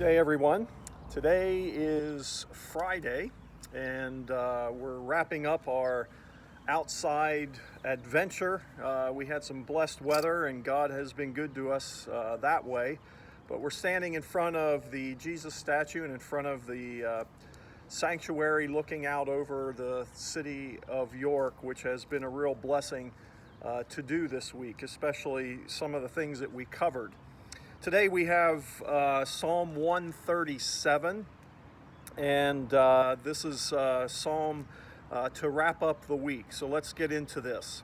Day, everyone. Today is Friday, and we're wrapping up our outside adventure. We had some blessed weather, and God has been good to us that way. But we're standing in front of the Jesus statue and in front of the sanctuary looking out over the city of York, which has been a real blessing to do this week, especially some of the things that we covered. Today we have Psalm 137, and this is Psalm to wrap up the week. So let's get into this.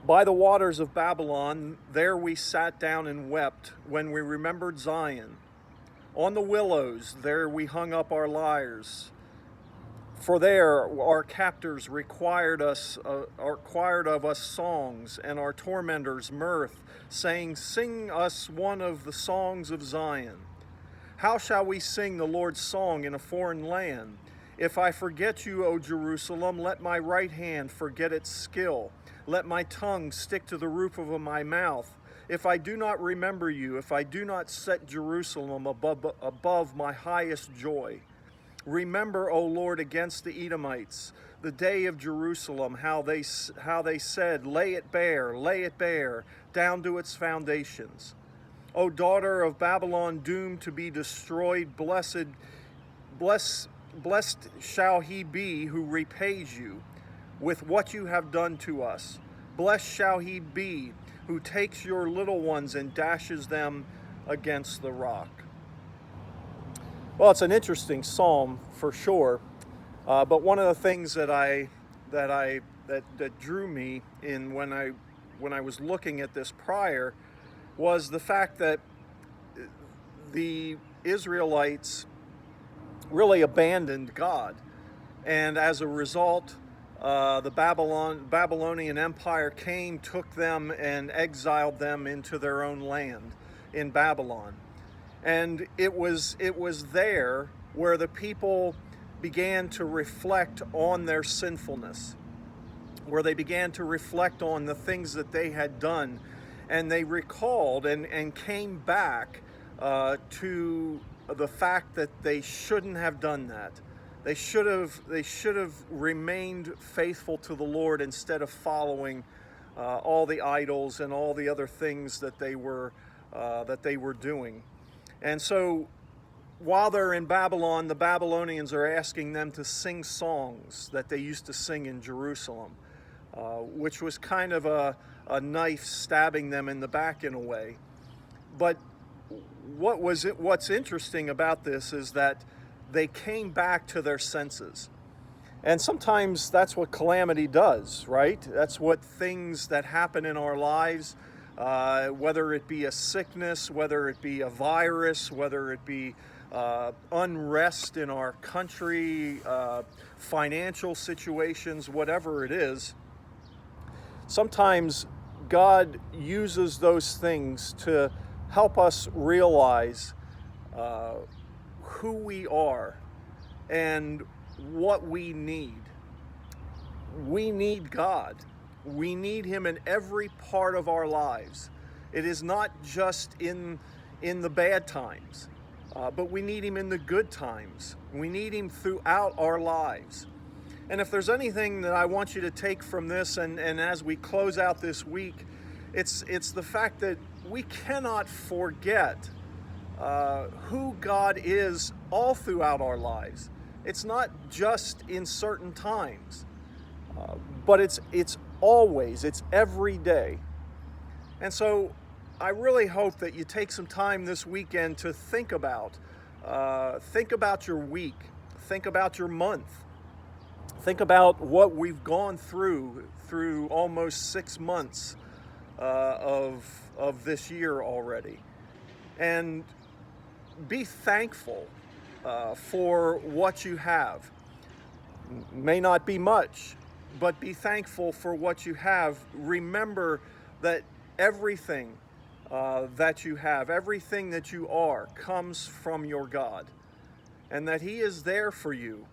By the waters of Babylon, there we sat down and wept when we remembered Zion. On the willows, there we hung up our lyres. For there our captors required of us songs, and our tormentors mirth, saying, "Sing us one of the songs of Zion." How shall we sing the Lord's song in a foreign land? If I forget you, O Jerusalem, let my right hand forget its skill. Let my tongue stick to the roof of my mouth. If I do not remember you, if I do not set Jerusalem above my highest joy. Remember, O Lord, against the Edomites, the day of Jerusalem, how they said, lay it bare, down to its foundations. O daughter of Babylon, doomed to be destroyed, blessed shall he be who repays you with what you have done to us. Blessed shall he be who takes your little ones and dashes them against the rock. Well, it's an interesting psalm for sure, but one of the things that drew me in when I was looking at this prior was the fact that the Israelites really abandoned God, and as a result, the Babylonian Empire came, took them, and exiled them into their own land in Babylon. And it was there where the people began to reflect on their sinfulness, where they began to reflect on the things that they had done, and they recalled and came back to the fact that they shouldn't have done that. They should have remained faithful to the Lord instead of following all the idols and all the other things that they were doing. And so while they're in Babylon, the Babylonians are asking them to sing songs that they used to sing in Jerusalem, which was kind of a knife stabbing them in the back in a way. But what's interesting about this is that they came back to their senses. And sometimes that's what calamity does, right? That's what things that happen in our lives, whether it be a sickness, whether it be a virus, whether it be unrest in our country, financial situations, whatever it is, sometimes God uses those things to help us realize who we are and what we need. We need God. We need Him in every part of our lives. It is not just in the bad times, but we need Him in the good times. We need Him throughout our lives. And if there's anything that I want you to take from this, and as we close out this week, it's the fact that we cannot forget who God is all throughout our lives. It's not just in certain times, but it's always, it's every day. And so I really hope that you take some time this weekend to think about your week, think about your month, think about what we've gone through almost 6 months of this year already, and be thankful for what you have. May not be much, but be thankful for what you have. Remember that everything that you have, everything that you are, comes from your God, and that He is there for you,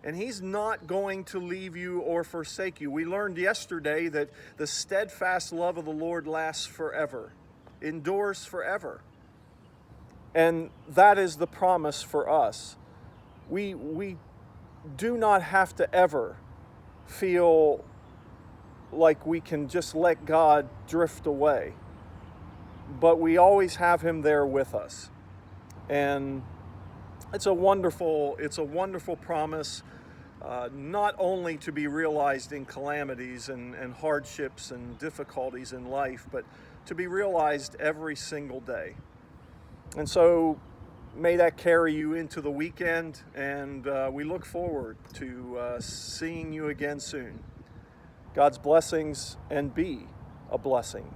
and He's not going to leave you or forsake you. We learned yesterday that the steadfast love of the Lord lasts forever, endures forever. And that is the promise for us. We do not have to ever feel like we can just let God drift away, but we always have him there with us. And it's a wonderful promise, not only to be realized in calamities and hardships and difficulties in life, but to be realized every single day. And so may that carry you into the weekend, and we look forward to seeing you again soon. God's blessings, and be a blessing.